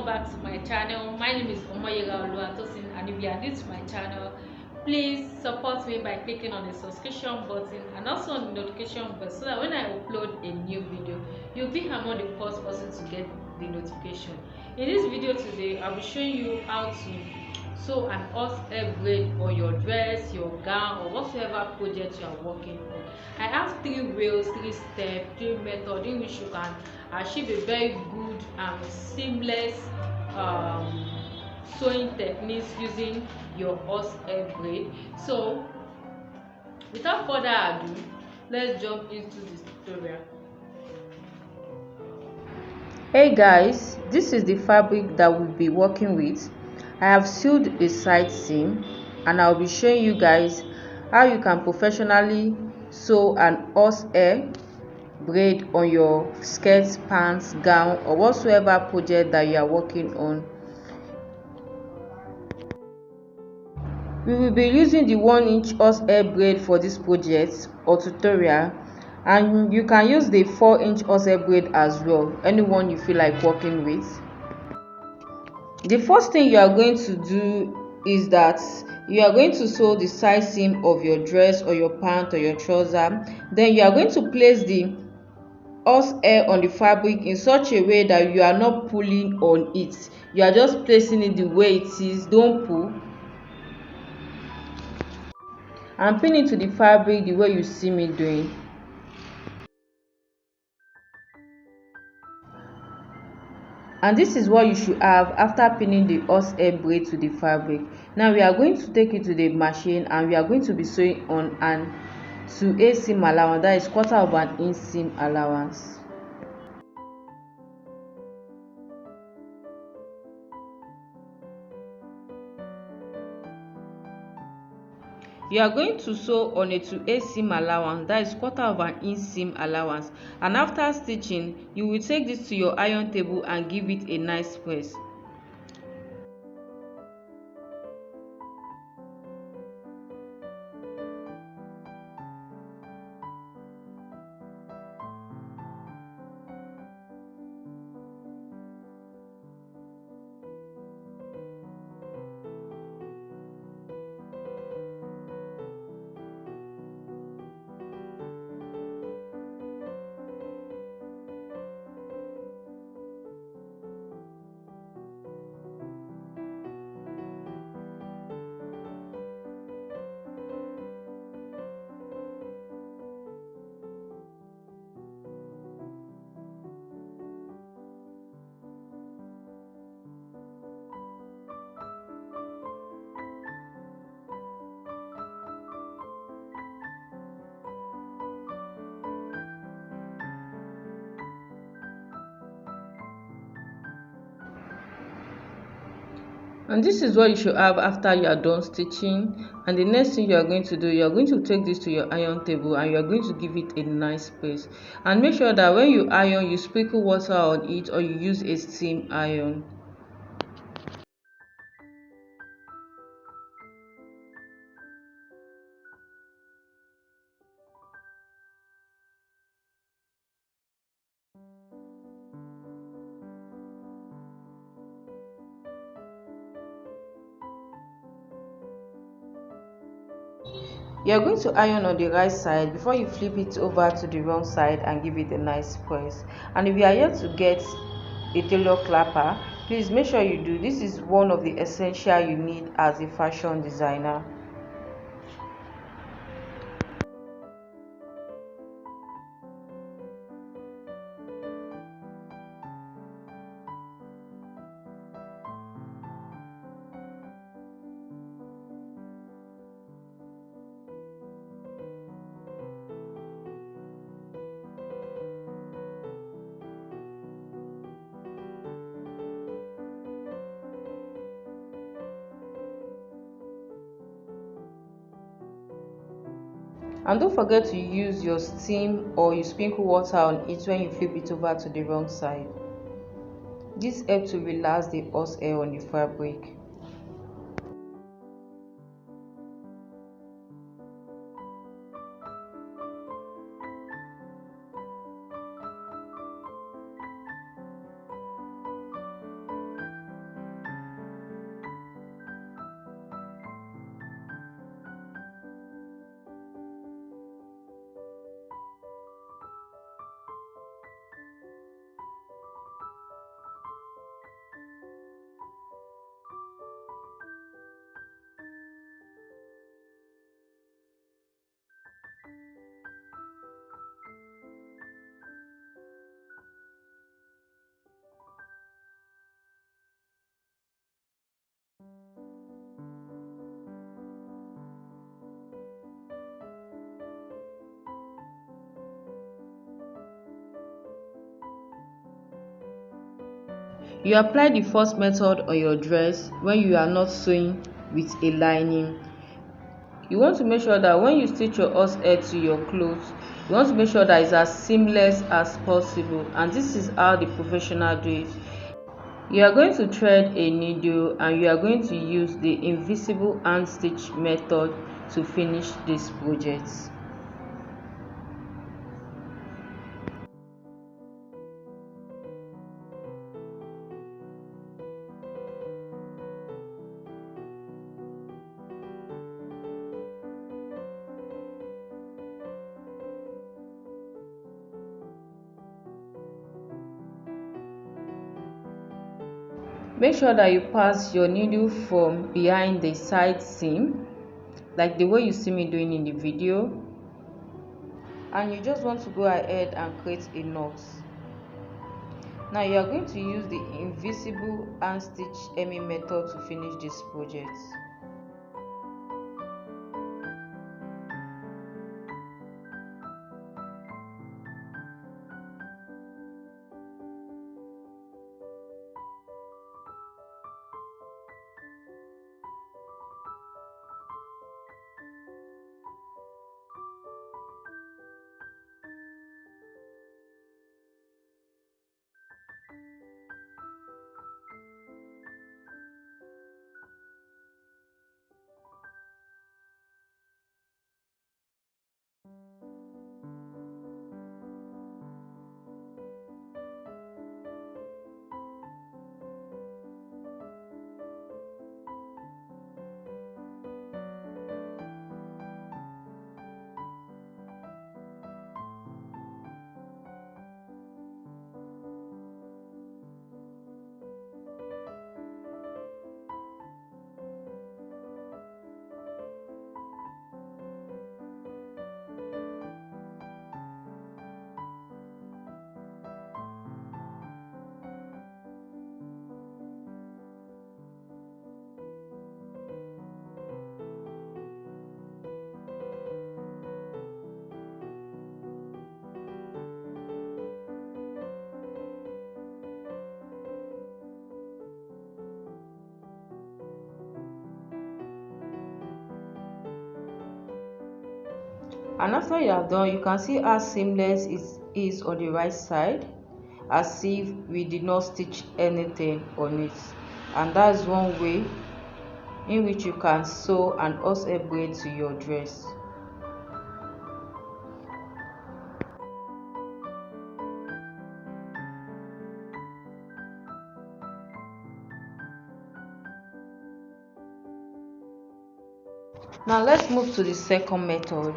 welcome back to my channel. My name is Omoyega Oluwatosin, and if you are new to my channel, please support me by clicking on the subscription button and also on the notification bell so that when I upload a new video, you'll be among the first person to get the notification. In this video today, I'll be showing you how to sew an horsehair braid on your dress, your gown, or whatsoever project you are working on. I have 3 ways, 3 steps, 3 methods in which you can achieve a very good and seamless um, sewing techniques using your horsehair braid. So without further ado, let's jump into this tutorial. Hey guys, this is the fabric that we'll be working with. I have sewed a side seam and I'll be showing you guys how you can professionally sew an horsehair braid on your skirts, pants, gown, or whatsoever project that you are working on. We will be using the 1-inch horsehair braid for this project or tutorial, and you can use the 4-inch horsehair braid as well, anyone you feel like working with. The first thing you are going to do is that you are going to sew the side seam of your dress or your pant or your trouser. Then you are going to place the horsehair on the fabric in such a way that you are not pulling on it. You are just placing it the way it is. Don't pull. And pin it to the fabric the way you see me doing. And this is what you should have after pinning the horsehair braid to the fabric. Now we are going to take it to the machine and we are going to be sewing on an 2/8 seam allowance, that is 1/4 of an inch seam allowance. You are going to sew on a 2/8 seam allowance, that is 1/4 of an inch seam allowance, and after stitching you will take this to your iron table and give it a nice press. And this is what you should have after you are done stitching. And the next thing you are going to do, you are going to take this to your iron table and you are going to give it a nice press. And make sure that when you iron, you sprinkle water on it or you use a steam iron. You are going to iron on the right side before you flip it over to the wrong side and give it a nice press. And if you are yet to get a tailor clapper, please make sure you do. This is one of the essential you need as a fashion designer. And don't forget to use your steam or you sprinkle water on it when you flip it over to the wrong side. This helps to relax the horsehair on the fabric. You apply the first method on your dress when you are not sewing with a lining. You want to make sure that when you stitch your horsehair to your clothes, you want to make sure that it's as seamless as possible, and this is how the professional do it. You are going to thread a needle and you are going to use the invisible hand stitch method to finish this project. Make sure that you pass your needle from behind the side seam, like the way you see me doing in the video, and you just want to go ahead and create a knot. Now you are going to use the invisible hand stitch hemming method to finish this project. And after you are done, you can see how seamless it is on the right side, as if we did not stitch anything on it. And that is one way in which you can sew an horsehair braid to your dress. Now let's move to the second method.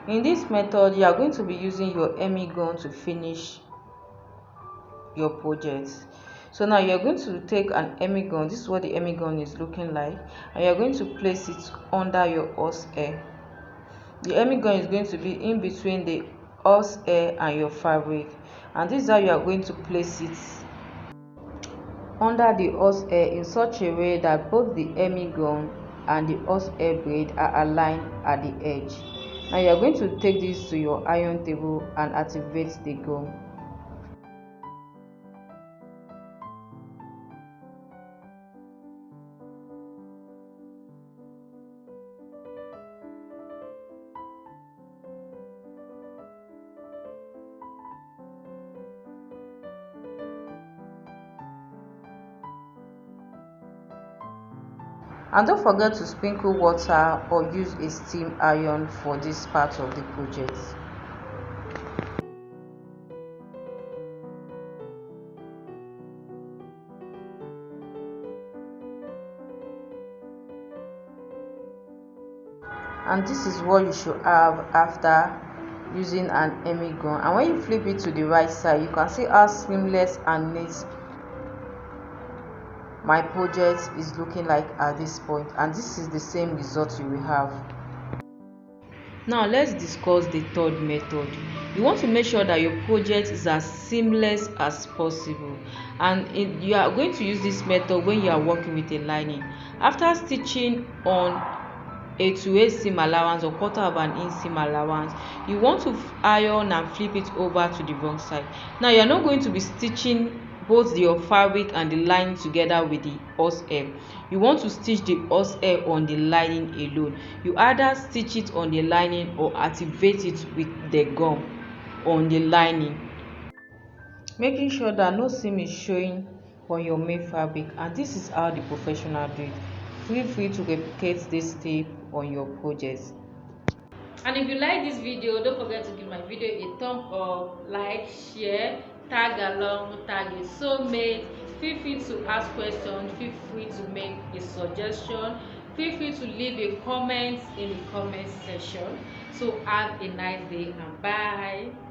In this method, you are going to be using your hemming gun to finish your project. So now you're going to take an hemming gun. This is what the hemming gun is looking like, and you're going to place it under your horsehair. The hemming gun is going to be in between the horsehair and your fabric, and this is how you are going to place it under the horsehair in such a way that both the hemming gun and the horsehair braid are aligned at the edge. Now you are going to take this to your iron table and activate the gun. And don't forget to sprinkle water or use a steam iron for this part of the project. And this is what you should have after using an hemming gun. And when you flip it to the right side, you can see how seamless and neat my project is looking like at this point, and this is the same result you will have. Now let's discuss the third method. You want to make sure that your project is as seamless as possible, and you are going to use this method when you are working with a lining. After stitching on a 2/8 seam allowance or 1/4 of an inch seam allowance, you want to iron and flip it over to the wrong side. Now you are not going to be stitching both your fabric and the lining together with the horsehair. You want to stitch the horsehair on the lining alone. You either stitch it on the lining or activate it with the gum on the lining, making sure that no seam is showing on your main fabric. And this is how the professional do it. Feel free to replicate this step on your projects. And if you like this video, don't forget to give my video a thumb up, like, share, tag along, tag a soulmate. Feel free to ask questions, feel free to make a suggestion, feel free to leave a comment in the comment section. So have a nice day and bye.